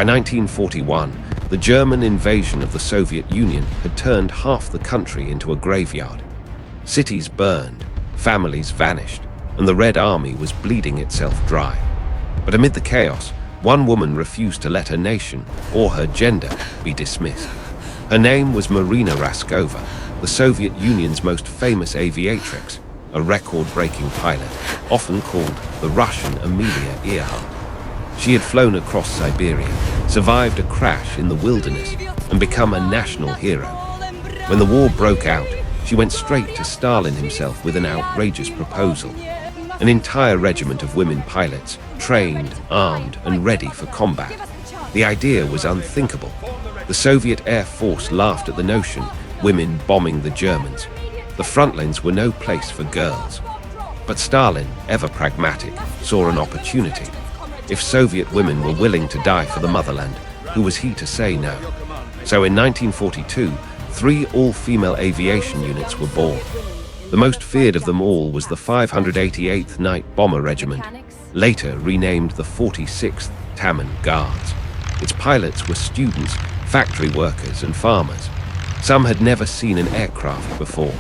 By 1941, the German invasion of the Soviet Union had turned half the country into a graveyard. Cities burned, families vanished, and the Red Army was bleeding itself dry. But amid the chaos, one woman refused to let her nation or her gender be dismissed. Her name was Marina Raskova, the Soviet Union's most famous aviatrix, a record-breaking pilot, often called the Russian Amelia Earhart. She had flown across Siberia, survived a crash in the wilderness, and become a national hero. When the war broke out, she went straight to Stalin himself with an outrageous proposal. An entire regiment of women pilots, trained, armed, and ready for combat. The idea was unthinkable. The Soviet Air Force laughed at the notion, women bombing the Germans. The front lines were no place for girls. But Stalin, ever pragmatic, saw an opportunity. If Soviet women were willing to die for the motherland, who was he to say no? So in 1942, 3 all-female aviation units were born. The most feared of them all was the 588th Night Bomber Regiment, later renamed the 46th Taman Guards. Its pilots were students, factory workers, and farmers. Some had never seen an aircraft before.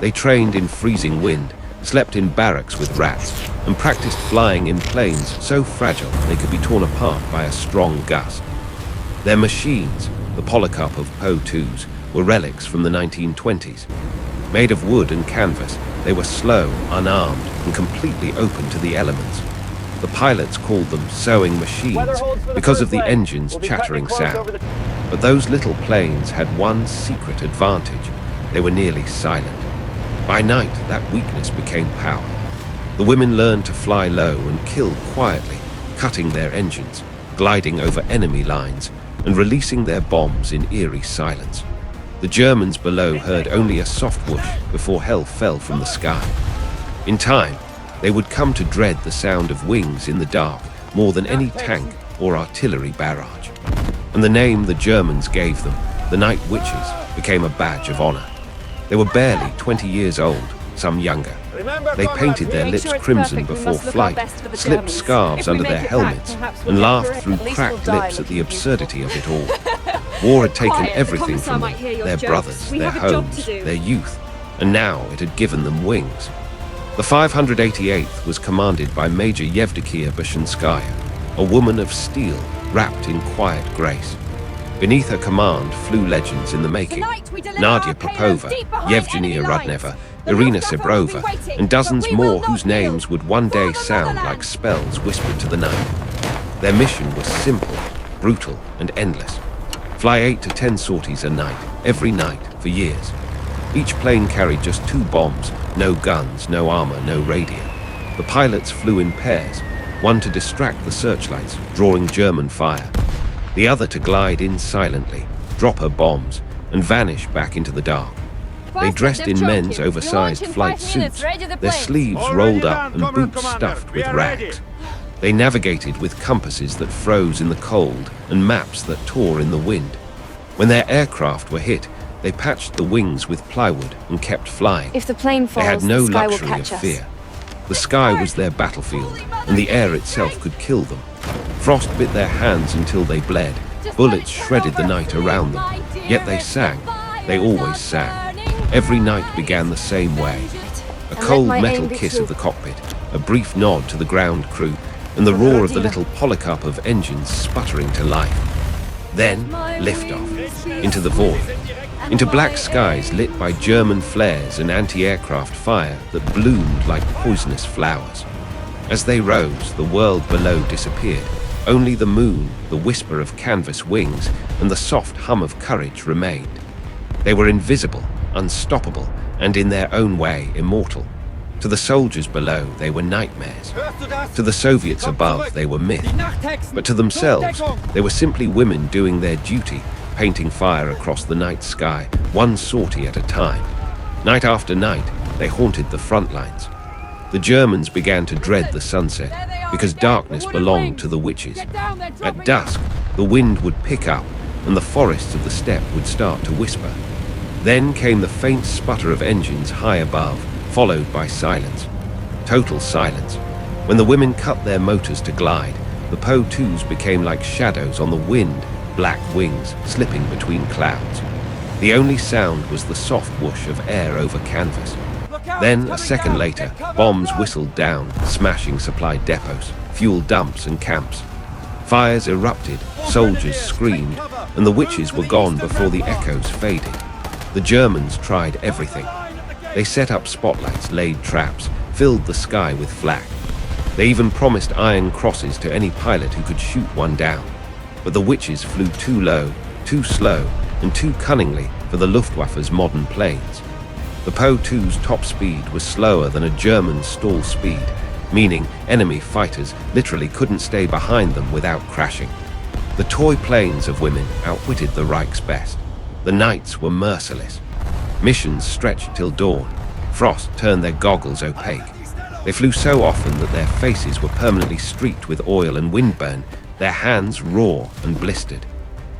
They trained in freezing wind, slept in barracks with rats, and practiced flying in planes so fragile they could be torn apart by a strong gust. Their machines, the Polikarpov Po-2s, were relics from the 1920s. Made of wood and canvas, they were slow, unarmed, and completely open to the elements. The pilots called them sewing machines because of the engine's chattering sound. But those little planes had one secret advantage. They were nearly silent. By night, that weakness became power. The women learned to fly low and kill quietly, cutting their engines, gliding over enemy lines, and releasing their bombs in eerie silence. The Germans below heard only a soft whoosh before hell fell from the sky. In time, they would come to dread the sound of wings in the dark more than any tank or artillery barrage. And the name the Germans gave them, the Night Witches, became a badge of honor. They were barely 20 years old, some younger. They painted their lips crimson before flight, slipped scarves under their helmets, and laughed through cracked lips at the absurdity of it all. War had taken everything from them, their brothers, their homes, their youth, and now it had given them wings. The 588th was commanded by Major Yevdokia Bashanskaya, a woman of steel wrapped in quiet grace. Beneath her command flew legends in the making: Nadia Popova, Yevgenia Rudneva, Irina Sebrova, and dozens more whose names would one day sound like spells whispered to the night. Their mission was simple, brutal, and endless. Fly 8 to 10 sorties a night, every night, for years. Each plane carried just 2 bombs, no guns, no armor, no radio. The pilots flew in pairs, one to distract the searchlights, drawing German fire, the other to glide in silently, drop her bombs, and vanish back into the dark. They dressed in men's oversized flight suits, their sleeves rolled up and boots stuffed with rags. They navigated with compasses that froze in the cold and maps that tore in the wind. When their aircraft were hit, they patched the wings with plywood and kept flying. If the plane falls, they had no the sky luxury will of catch us. fear. The sky was their battlefield, and the air itself could kill them. Frost bit their hands until they bled. Bullets shredded the night around them. Yet they sang. They always sang. Every night began the same way. A cold metal kiss of the cockpit, a brief nod to the ground crew, and the roar of the little Polikarpov engines sputtering to life. Then, liftoff, into the void, into black skies lit by German flares and anti-aircraft fire that bloomed like poisonous flowers. As they rose, the world below disappeared. Only the moon, the whisper of canvas wings, and the soft hum of courage remained. They were invisible, unstoppable, and in their own way immortal. To the soldiers below, they were nightmares. To the Soviets above, they were myth. But to themselves, they were simply women doing their duty, painting fire across the night sky, one sortie at a time. Night after night, they haunted the front lines. The Germans began to dread the sunset, because darkness belonged to the witches. At dusk, the wind would pick up, and the forests of the steppe would start to whisper. Then came the faint sputter of engines high above, followed by silence. Total silence. When the women cut their motors to glide, The Po-2s became like shadows on the wind, black wings slipping between clouds. The only sound was the soft whoosh of air over canvas. Then, a second later, bombs whistled down, smashing supply depots, fuel dumps and camps. Fires erupted, soldiers screamed, and the witches were gone before the echoes faded. The Germans tried everything. They set up spotlights, laid traps, filled the sky with flak. They even promised iron crosses to any pilot who could shoot one down. But the witches flew too low, too slow, and too cunningly for the Luftwaffe's modern planes. The Po-2's top speed was slower than a German stall speed, meaning enemy fighters literally couldn't stay behind them without crashing. The toy planes of women outwitted the Reich's best. The nights were merciless. Missions stretched till dawn. Frost turned their goggles opaque. They flew so often that their faces were permanently streaked with oil and windburn, their hands raw and blistered.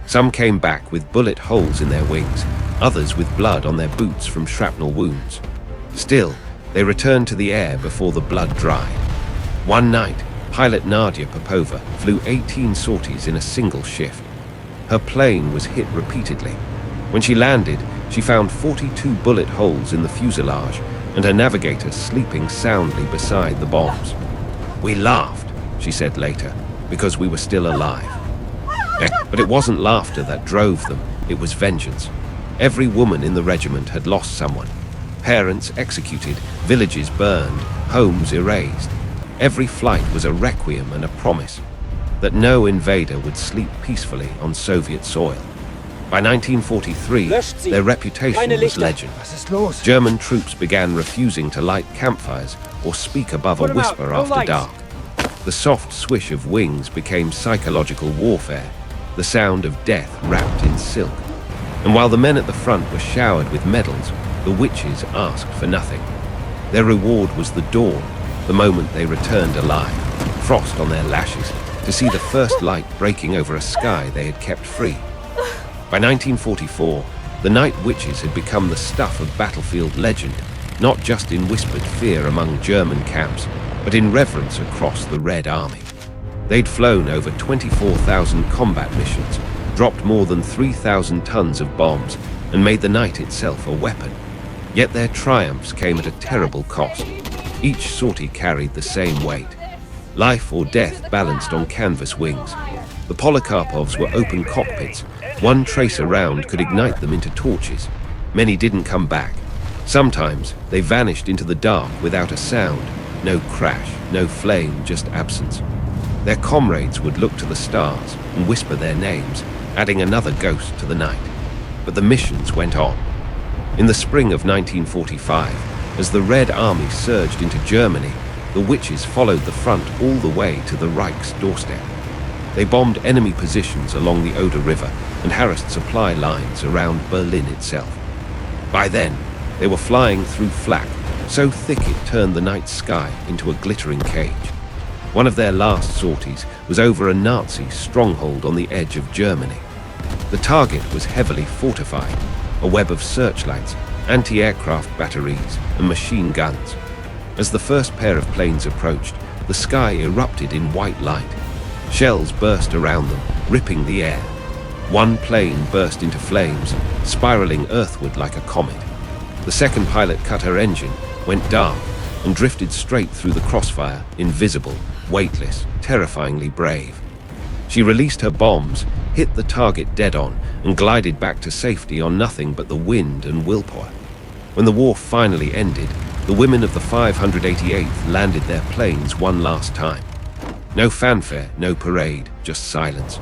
Some came back with bullet holes in their wings, others with blood on their boots from shrapnel wounds. Still, they returned to the air before the blood dried. One night, pilot Nadia Popova flew 18 sorties in a single shift. Her plane was hit repeatedly. When she landed, she found 42 bullet holes in the fuselage and her navigator sleeping soundly beside the bombs. "We laughed," she said later, "because we were still alive." But it wasn't laughter that drove them, it was vengeance. Every woman in the regiment had lost someone. Parents executed, villages burned, homes erased. Every flight was a requiem and a promise that no invader would sleep peacefully on Soviet soil. By 1943, their reputation was legend. German troops began refusing to light campfires or speak above a whisper after dark. The soft swish of wings became psychological warfare, the sound of death wrapped in silk. And while the men at the front were showered with medals, the witches asked for nothing. Their reward was the dawn, the moment they returned alive, frost on their lashes, to see the first light breaking over a sky they had kept free. By 1944, the night witches had become the stuff of battlefield legend, not just in whispered fear among German camps, but in reverence across the Red Army. They'd flown over 24,000 combat missions, dropped more than 3,000 tons of bombs, and made the night itself a weapon. Yet their triumphs came at a terrible cost. Each sortie carried the same weight. Life or death balanced on canvas wings. The Polikarpovs were open cockpits. One tracer round could ignite them into torches. Many didn't come back. Sometimes they vanished into the dark without a sound. No crash, no flame, just absence. Their comrades would look to the stars and whisper their names, adding another ghost to the night. But the missions went on. In the spring of 1945, as the Red Army surged into Germany, the witches followed the front all the way to the Reich's doorstep. They bombed enemy positions along the Oder River and harassed supply lines around Berlin itself. By then, they were flying through flak, so thick it turned the night sky into a glittering cage. One of their last sorties was over a Nazi stronghold on the edge of Germany. The target was heavily fortified, a web of searchlights, anti-aircraft batteries, and machine guns. As the first pair of planes approached, the sky erupted in white light. Shells burst around them, ripping the air. One plane burst into flames, spiraling earthward like a comet. The second pilot cut her engine, went dark, and drifted straight through the crossfire, invisible, weightless, terrifyingly brave. She released her bombs, hit the target dead on, and glided back to safety on nothing but the wind and willpower. When the war finally ended, the women of the 588th landed their planes one last time. No fanfare, no parade, just silence.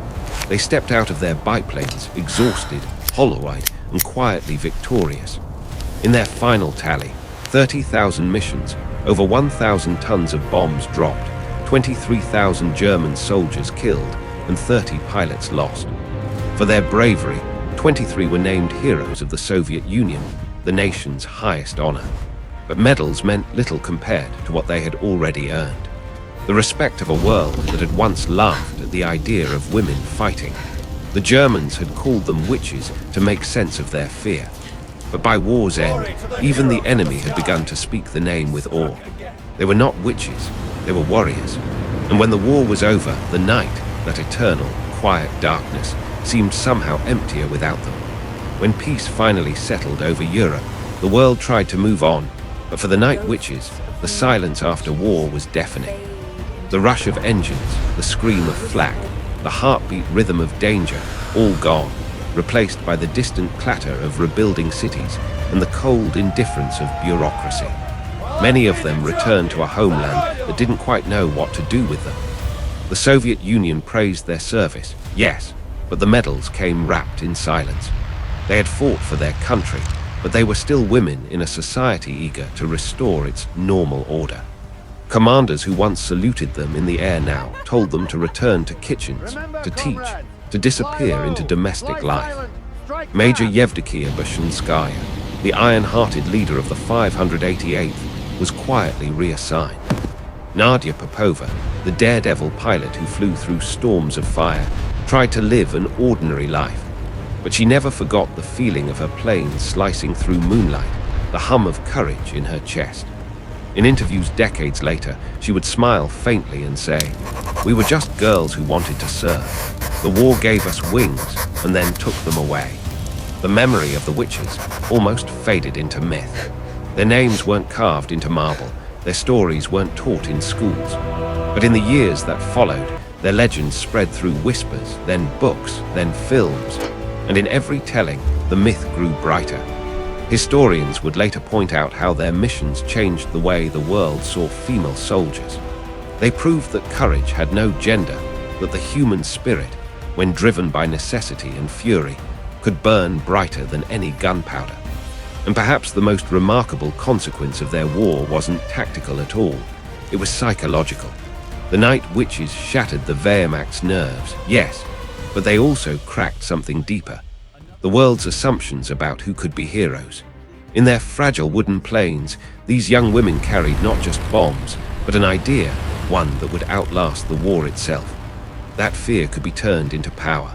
They stepped out of their biplanes, exhausted, hollow-eyed, and quietly victorious. In their final tally, 30,000 missions, over 1,000 tons of bombs dropped, 23,000 German soldiers killed, and 30 pilots lost. For their bravery, 23 were named heroes of the Soviet Union, the nation's highest honor. But medals meant little compared to what they had already earned. The respect of a world that had once laughed at the idea of women fighting. The Germans had called them witches to make sense of their fear. But by war's end, even the enemy had begun to speak the name with awe. They were not witches, they were warriors. And when the war was over, the night, that eternal, quiet darkness, seemed somehow emptier without them. When peace finally settled over Europe, the world tried to move on, but for the Night Witches, the silence after war was deafening. The rush of engines, the scream of flak, the heartbeat rhythm of danger, all gone, replaced by the distant clatter of rebuilding cities and the cold indifference of bureaucracy. Many of them returned to a homeland that didn't quite know what to do with them. The Soviet Union praised their service, yes, but the medals came wrapped in silence. They had fought for their country, but they were still women in a society eager to restore its normal order. Commanders who once saluted them in the air now told them to return to kitchens, to teach, to disappear into domestic life. Major Yevdokia Bashinskaya, the iron-hearted leader of the 588th, was quietly reassigned. Nadia Popova, the daredevil pilot who flew through storms of fire, tried to live an ordinary life. But she never forgot the feeling of her plane slicing through moonlight, the hum of courage in her chest. In interviews decades later, she would smile faintly and say, "We were just girls who wanted to serve. The war gave us wings and then took them away." The memory of the witches almost faded into myth. Their names weren't carved into marble, their stories weren't taught in schools. But in the years that followed, their legends spread through whispers, then books, then films. And in every telling, the myth grew brighter. Historians would later point out how their missions changed the way the world saw female soldiers. They proved that courage had no gender, that the human spirit, when driven by necessity and fury, could burn brighter than any gunpowder. And perhaps the most remarkable consequence of their war wasn't tactical at all. It was psychological. The Night Witches shattered the Wehrmacht's nerves, yes, but they also cracked something deeper. The world's assumptions about who could be heroes. In their fragile wooden planes, these young women carried not just bombs, but an idea, one that would outlast the war itself. That fear could be turned into power.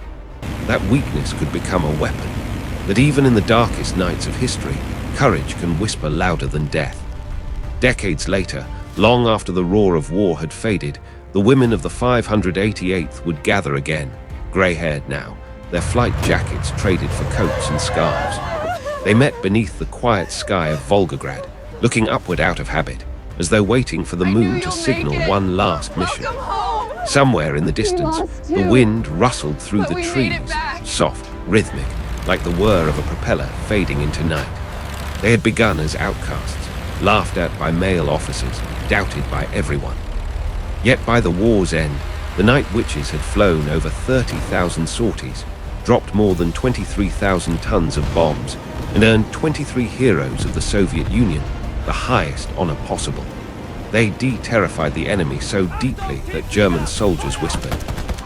That weakness could become a weapon. That even in the darkest nights of history, courage can whisper louder than death. Decades later, long after the roar of war had faded, the women of the 588th would gather again, grey-haired now, their flight jackets traded for coats and scarves. They met beneath the quiet sky of Volgograd, looking upward out of habit, as though waiting for the moon to signal one last mission. Somewhere in the distance, the wind rustled through the trees, soft, rhythmic, like the whir of a propeller fading into night. They had begun as outcasts, laughed at by male officers, doubted by everyone. Yet by the war's end, the Night Witches had flown over 30,000 sorties, dropped more than 23,000 tons of bombs, and earned 23 heroes of the Soviet Union, the highest honor possible. They de-terrified the enemy so deeply that German soldiers whispered,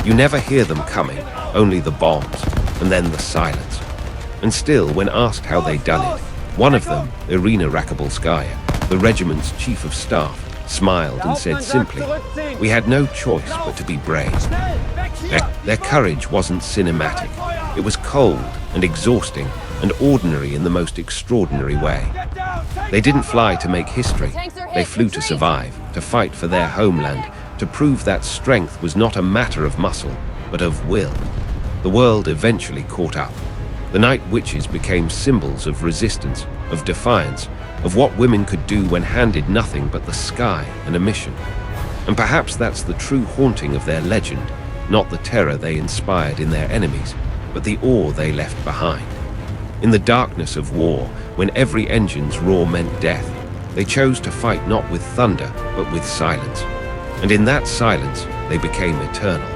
"You never hear them coming, only the bombs, and then the silence." And still, when asked how they'd done it, one of them, Irina Rakabolskaya, the regiment's chief of staff, smiled and said simply, "We had no choice but to be brave." Their courage wasn't cinematic. It was cold and exhausting and ordinary in the most extraordinary way. They didn't fly to make history. They flew to survive, to fight for their homeland, to prove that strength was not a matter of muscle, but of will. The world eventually caught up. The Night Witches became symbols of resistance, of defiance, of what women could do when handed nothing but the sky and a mission. And perhaps that's the true haunting of their legend, not the terror they inspired in their enemies, but the awe they left behind. In the darkness of war, when every engine's roar meant death, they chose to fight not with thunder, but with silence. And in that silence, they became eternal.